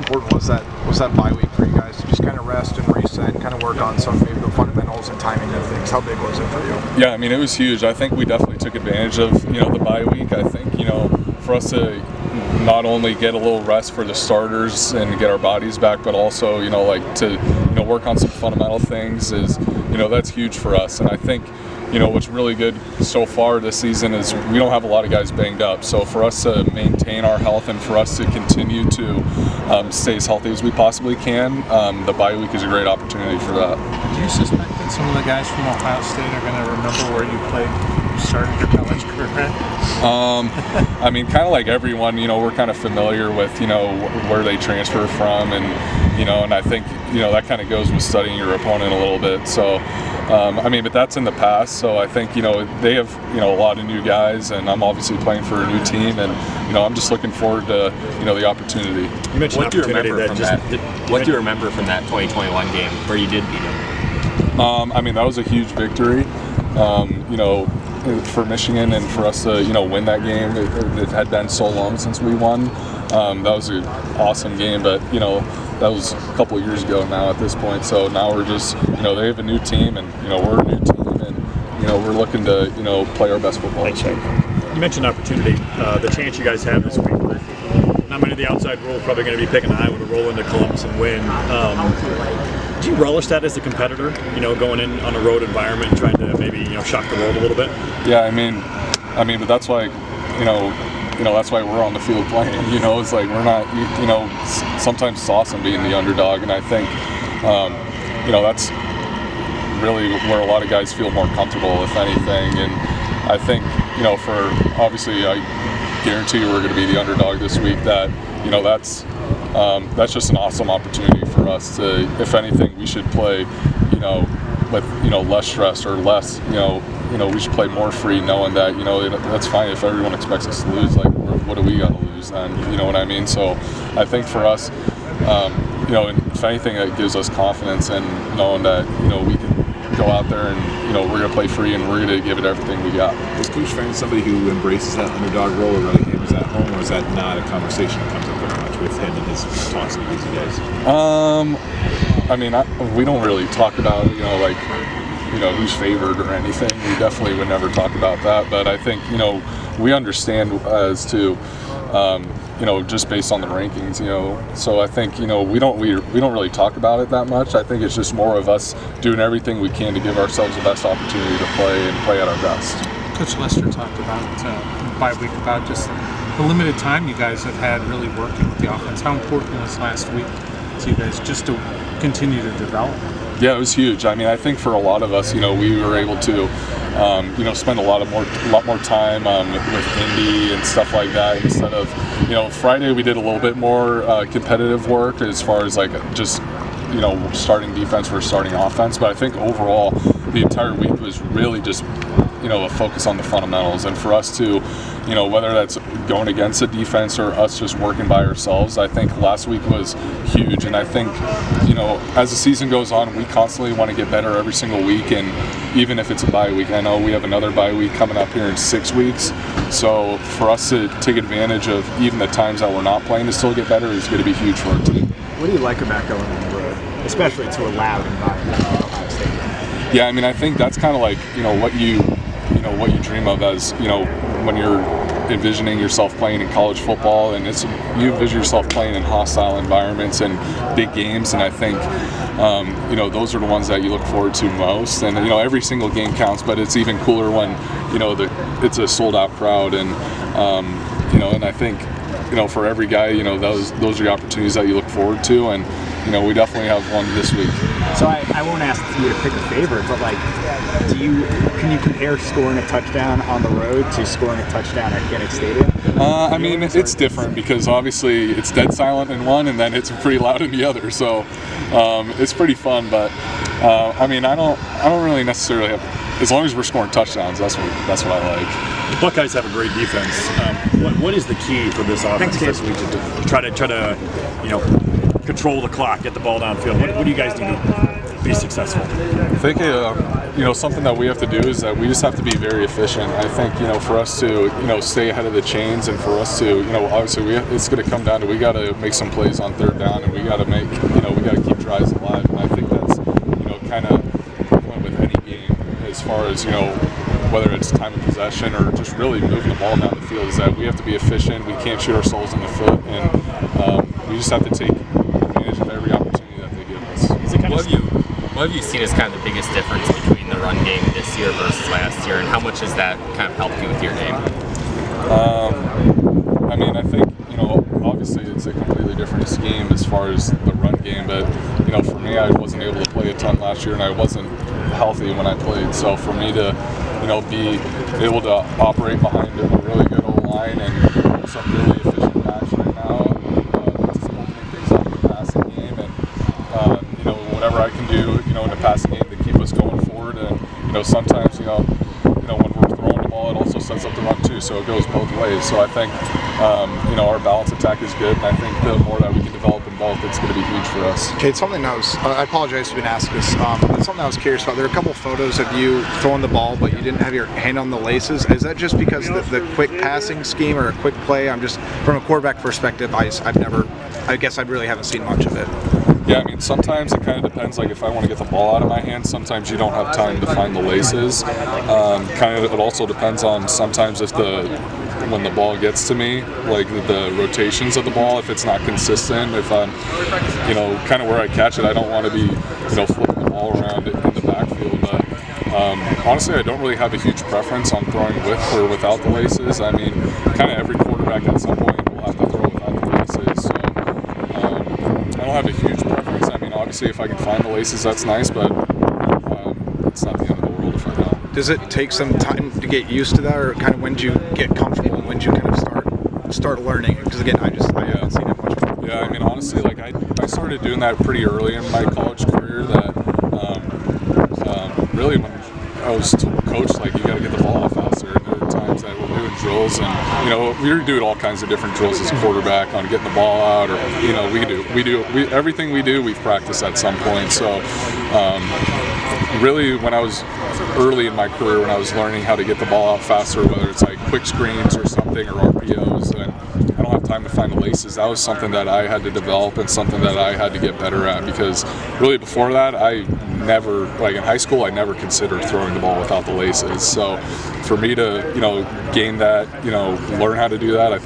important was that bye week for you guys to just kind of rest and reset and kind of work on some maybe the fundamentals and timing of things? How big was it for you? Yeah, I mean, it was huge. I think we definitely took advantage of, the bye week. I think, for us to not only get a little rest for the starters and get our bodies back, but also, to work on some fundamental things is, that's huge for us. And I think, what's really good so far this season is we don't have a lot of guys banged up. So for us to maintain our health and for us to continue to stay as healthy as we possibly can, the bye week is a great opportunity for that. Do you suspect that some of the guys from Ohio State are going to remember where you played? You started your college career at? I mean, kind of like everyone, we're kind of familiar with, where they transfer from, and I think, that kind of goes with studying your opponent a little bit. So, but that's in the past. So I think, they have, a lot of new guys, and I'm obviously playing for a new team, and, I'm just looking forward to, the opportunity. You mentioned what do you remember from that? What do you remember from that 2021 game where you did beat them? That was a huge victory. For Michigan and for us to win that game. It had been so long since we won. That was an awesome game, but that was a couple of years ago now at this point. So now we're just they have a new team, and we're a new team, and we're looking to play our best football. You mentioned opportunity, the chance you guys have this week. Not many of the outside rules probably going to be picking Iowa to roll into Columbus and win. Do you relish that as a competitor? Going in on a road environment and trying to maybe shock the world a little bit. Yeah, but that's why that's why we're on the field playing. It's like we're not. Sometimes it's awesome being the underdog, and I think that's really where a lot of guys feel more comfortable, if anything. And I think for obviously I guarantee you we're going to be the underdog this week. That that's just an awesome opportunity for us to, if anything, we should play, with less stress or less, we should play more free, knowing that that's fine if everyone expects us to lose. Like, what do we got to lose then? You know what I mean? So I think for us, if anything, it gives us confidence in knowing that we can go out there and we're going to play free and we're going to give it everything we got. Is Coach Frank somebody who embraces that underdog role or really hammers that home, or is that not a conversation that comes up very much with him and his talks with these guys? We don't really talk about who's favored or anything. We definitely would never talk about that. But I think we understand as to just based on the rankings, So I think we don't really talk about it that much. I think it's just more of us doing everything we can to give ourselves the best opportunity to play and play at our best. Coach Lester talked about bye week about just the limited time you guys have had really working with the offense. How important was last week to you guys just to continue to develop? Yeah, it was huge. I think for a lot of us, we were able to, spend a lot more time with Indy and stuff like that instead of, Friday we did a little bit more competitive work as far as just, starting defense versus starting offense. But I think overall, the entire week was really just, a focus on the fundamentals, and for us to, whether that's going against the defense or us just working by ourselves. I think last week was huge, and I think, as the season goes on, we constantly want to get better every single week, and even if it's a bye week, I know we have another bye week coming up here in 6 weeks, so for us to take advantage of even the times that we're not playing to still get better is going to be huge for our team. What do you like about going on the road, especially to a loud environment like Ohio State? Yeah, I think that's kind of like, what you dream of as, when you're envisioning yourself playing in college football, and you envision yourself playing in hostile environments and big games, and I think those are the ones that you look forward to most. And every single game counts, but it's even cooler when it's a sold out crowd, and and I think for every guy, those are the opportunities that you look forward to, and we definitely have one this week. So I won't ask you to pick a favorite, but can you compare scoring a touchdown on the road to scoring a touchdown at Kinnick Stadium? It's different because obviously it's dead silent in one, and then it's pretty loud in the other. So it's pretty fun, but I don't really necessarily have. As long as we're scoring touchdowns, that's what I like. The Buckeyes have a great defense. What is the key for this offense this week to try to control the clock, get the ball downfield? What do you guys need? be successful? I think something that we have to do is that we just have to be very efficient. I think for us to stay ahead of the chains, and for us to obviously it's going to come down to we got to make some plays on third down, and we got to make we got to keep drives alive. And I think that's kind of with any game as far as whether it's time of possession or just really moving the ball down the field, is that we have to be efficient. We can't shoot ourselves in the foot, and we just have to take advantage of every opportunity that they give us. What have you seen as kind of the biggest difference between the run game this year versus last year, and how much has that kind of helped you with your game? I think obviously it's a completely different scheme as far as the run game, but for me, I wasn't able to play a ton last year, and I wasn't healthy when I played. So for me to be able to operate behind a really good O-line and some really efficient backs right now, it's opening things up in the passing game, and whatever I can do in the passing game to keep us going forward. And sometimes when we're throwing the ball, it also sets up the run too, so it goes both ways. So I think our balance attack is good, and I think the more that we can develop in both, it's going to be huge for us. Okay, something I apologize for being asked this, but something I was curious about. There are a couple photos of you throwing the ball, but you didn't have your hand on the laces. Is that just because the quick passing scheme or a quick play? I'm just, from a quarterback perspective, I guess I really haven't seen much of it. Yeah, sometimes it kind of depends. Like if I want to get the ball out of my hand, sometimes you don't have time to find the laces. It also depends on sometimes when the ball gets to me, like the rotations of the ball, if it's not consistent, if I'm, kind of where I catch it, I don't want to be, flipping the ball around in the backfield. But honestly, I don't really have a huge preference on throwing with or without the laces. Kind of every quarterback at some point will have to throw without the laces. So I don't have a huge preference. Obviously, if I can find the laces, that's nice, but it's not the end of the world if I don't. Does it take some time to get used to that, or kind of when did you get comfortable and when did you kind of start learning? Because again, I haven't seen it much before. Yeah, honestly, like I started doing that pretty early in my college career. That really when I was coached, like you got to get the ball out faster. And there were times that we're doing drills, and we were doing all kinds of different drills as a quarterback on getting the ball out, or everything we do, we've practiced at some point. So really, when I was early in my career, when I was learning how to get the ball out faster, whether it's like quick screens or something, or RPOs, and I don't have time to find the laces. That was something that I had to develop and something that I had to get better at, because really before that, I never, like in high school, I never considered throwing the ball without the laces. So for me to, gain that, learn how to do that, I think